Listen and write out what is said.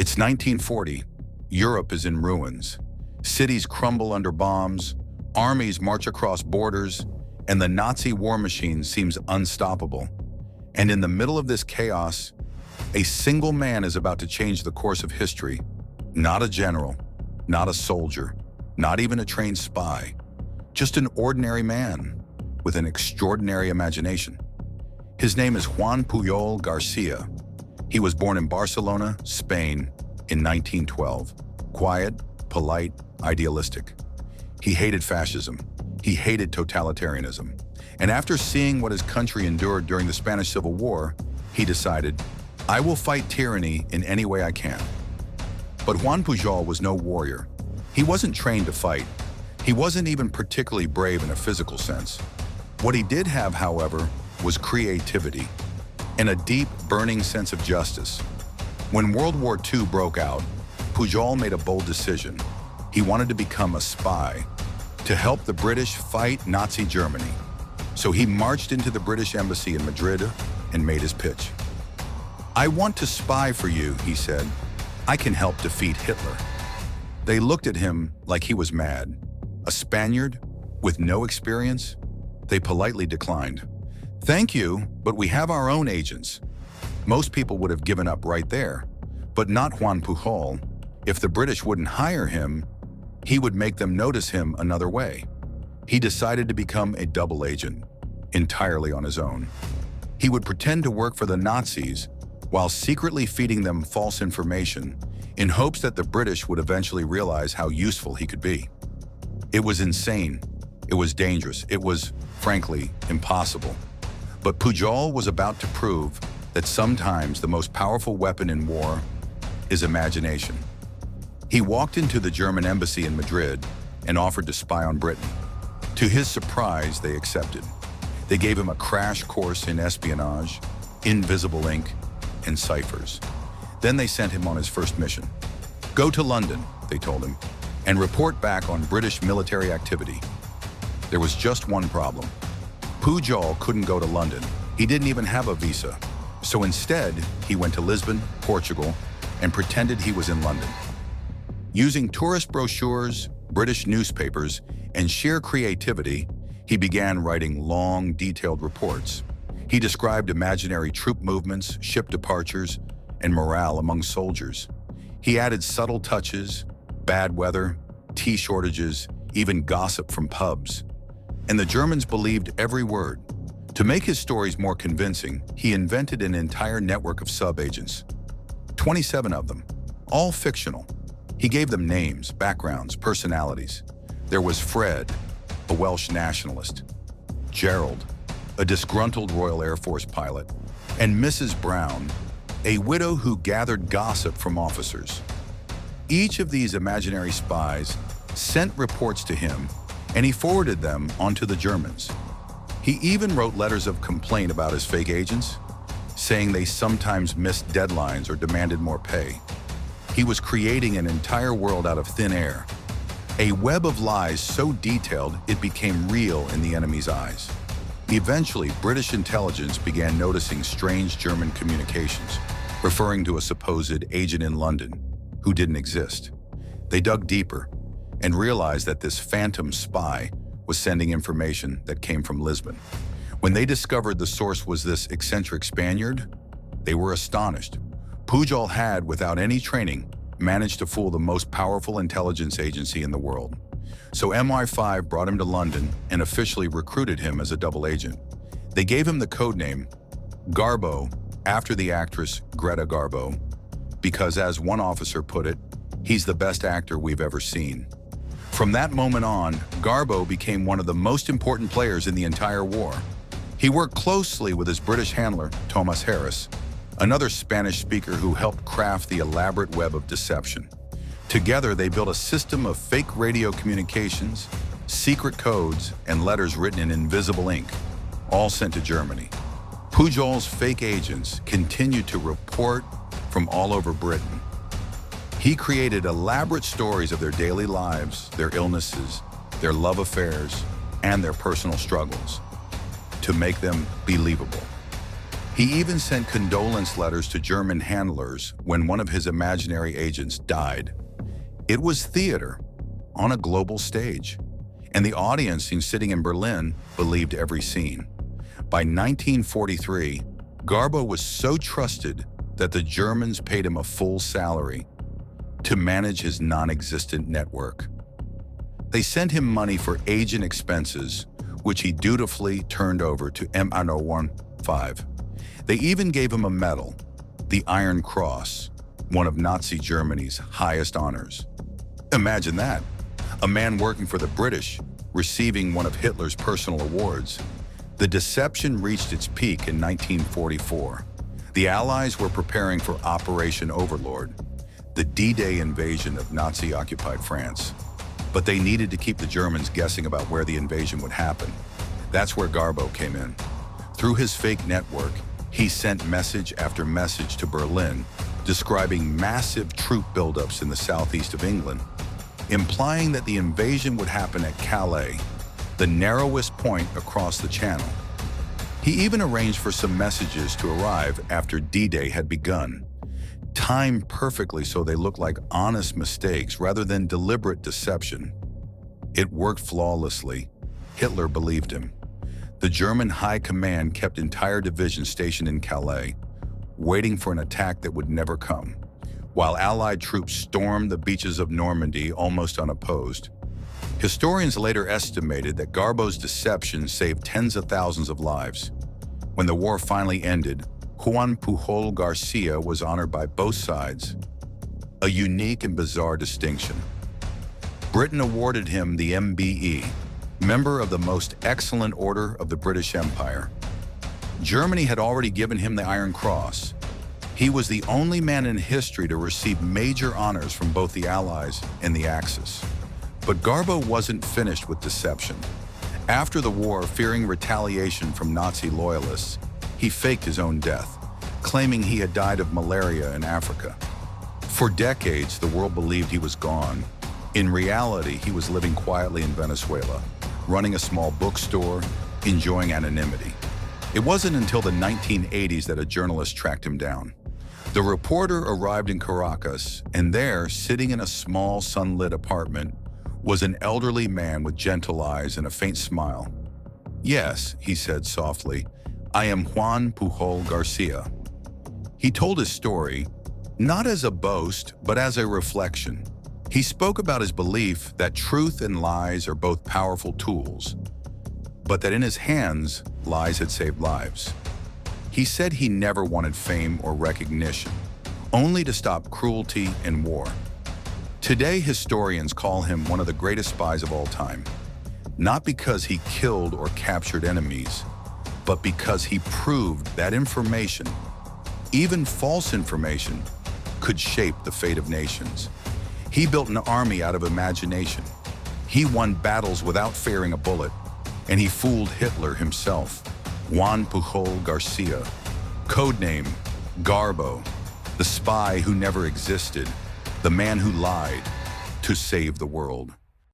It's 1940. Europe is in ruins. Cities crumble under bombs, armies march across borders, and the Nazi war machine seems unstoppable. And in the middle of this chaos, a single man is about to change the course of history. Not a general, not a soldier, not even a trained spy. Just an ordinary man with an extraordinary imagination. His name is Juan Pujol García. He was born in Barcelona, Spain, in 1912. Quiet, polite, idealistic. He hated fascism. He hated totalitarianism. And after seeing what his country endured during the Spanish Civil War, he decided, I will fight tyranny in any way I can. But Juan Pujol was no warrior. He wasn't trained to fight. He wasn't even particularly brave in a physical sense. What he did have, however, was creativity and a deep, burning sense of justice. When World War II broke out, Pujol made a bold decision. He wanted to become a spy, to help the British fight Nazi Germany. So he marched into the British embassy in Madrid and made his pitch. I want to spy for you, he said. I can help defeat Hitler. They looked at him like he was mad. A Spaniard with no experience? They politely declined. Thank you, but we have our own agents. Most people would have given up right there, but not Juan Pujol. If the British wouldn't hire him, he would make them notice him another way. He decided to become a double agent, entirely on his own. He would pretend to work for the Nazis while secretly feeding them false information in hopes that the British would eventually realize how useful he could be. It was insane. It was dangerous. It was, frankly, impossible. But Pujol was about to prove that sometimes the most powerful weapon in war is imagination. He walked into the German embassy in Madrid and offered to spy on Britain. To his surprise, they accepted. They gave him a crash course in espionage, invisible ink, and ciphers. Then they sent him on his first mission. Go to London, they told him, and report back on British military activity. There was just one problem. Pujol couldn't go to London. He didn't even have a visa. So instead, he went to Lisbon, Portugal, and pretended he was in London. Using tourist brochures, British newspapers, and sheer creativity, he began writing long, detailed reports. He described imaginary troop movements, ship departures, and morale among soldiers. He added subtle touches, bad weather, tea shortages, even gossip from pubs. And the Germans believed every word. To make his stories more convincing, he invented an entire network of sub-agents. 27 of them, all fictional. He gave them names, backgrounds, personalities. There was Fred, a Welsh nationalist, Gerald, a disgruntled Royal Air Force pilot, and Mrs. Brown, a widow who gathered gossip from officers. Each of these imaginary spies sent reports to him, and he forwarded them onto the Germans. He even wrote letters of complaint about his fake agents, saying they sometimes missed deadlines or demanded more pay. He was creating an entire world out of thin air, a web of lies so detailed it became real in the enemy's eyes. Eventually, British intelligence began noticing strange German communications, referring to a supposed agent in London who didn't exist. They dug deeper and realized that this phantom spy was sending information that came from Lisbon. When they discovered the source was this eccentric Spaniard, they were astonished. Pujol had, without any training, managed to fool the most powerful intelligence agency in the world. So MI5 brought him to London and officially recruited him as a double agent. They gave him the codename Garbo, after the actress Greta Garbo, because as one officer put it, he's the best actor we've ever seen. From that moment on, Garbo became one of the most important players in the entire war. He worked closely with his British handler, Thomas Harris, another Spanish speaker who helped craft the elaborate web of deception. Together, they built a system of fake radio communications, secret codes, and letters written in invisible ink, all sent to Germany. Pujol's fake agents continued to report from all over Britain. He created elaborate stories of their daily lives, their illnesses, their love affairs, and their personal struggles to make them believable. He even sent condolence letters to German handlers when one of his imaginary agents died. It was theater on a global stage, and the audience sitting in Berlin believed every scene. By 1943, Garbo was so trusted that the Germans paid him a full salary to manage his non-existent network. They sent him money for agent expenses, which he dutifully turned over to WW2. They even gave him a medal, the Iron Cross, one of Nazi Germany's highest honors. Imagine that, a man working for the British receiving one of Hitler's personal awards. The deception reached its peak in 1944. The Allies were preparing for Operation Overlord, the D-Day invasion of Nazi-occupied France. But they needed to keep the Germans guessing about where the invasion would happen. That's where Garbo came in. Through his fake network, he sent message after message to Berlin, describing massive troop buildups in the southeast of England, implying that the invasion would happen at Calais, the narrowest point across the Channel. He even arranged for some messages to arrive after D-Day had begun, timed perfectly so they looked like honest mistakes rather than deliberate deception. It worked flawlessly. Hitler believed him. The German high command kept entire divisions stationed in Calais, waiting for an attack that would never come, while Allied troops stormed the beaches of Normandy almost unopposed. Historians later estimated that Garbo's deception saved tens of thousands of lives. When the war finally ended, Juan Pujol García was honored by both sides, a unique and bizarre distinction. Britain awarded him the MBE, Member of the Most Excellent Order of the British Empire. Germany had already given him the Iron Cross. He was the only man in history to receive major honors from both the Allies and the Axis. But Garbo wasn't finished with deception. After the war, fearing retaliation from Nazi loyalists, he faked his own death, claiming he had died of malaria in Africa. For decades, the world believed he was gone. In reality, he was living quietly in Venezuela, running a small bookstore, enjoying anonymity. It wasn't until the 1980s that a journalist tracked him down. The reporter arrived in Caracas, and there, sitting in a small, sunlit apartment, was an elderly man with gentle eyes and a faint smile. "Yes," he said softly, "I am Juan Pujol García." He told his story, not as a boast, but as a reflection. He spoke about his belief that truth and lies are both powerful tools, but that in his hands, lies had saved lives. He said he never wanted fame or recognition, only to stop cruelty and war. Today, historians call him one of the greatest spies of all time, not because he killed or captured enemies, but because he proved that information, even false information, could shape the fate of nations. He built an army out of imagination. He won battles without fearing a bullet, and he fooled Hitler himself. Juan Pujol García, codename Garbo, the spy who never existed, the man who lied to save the world.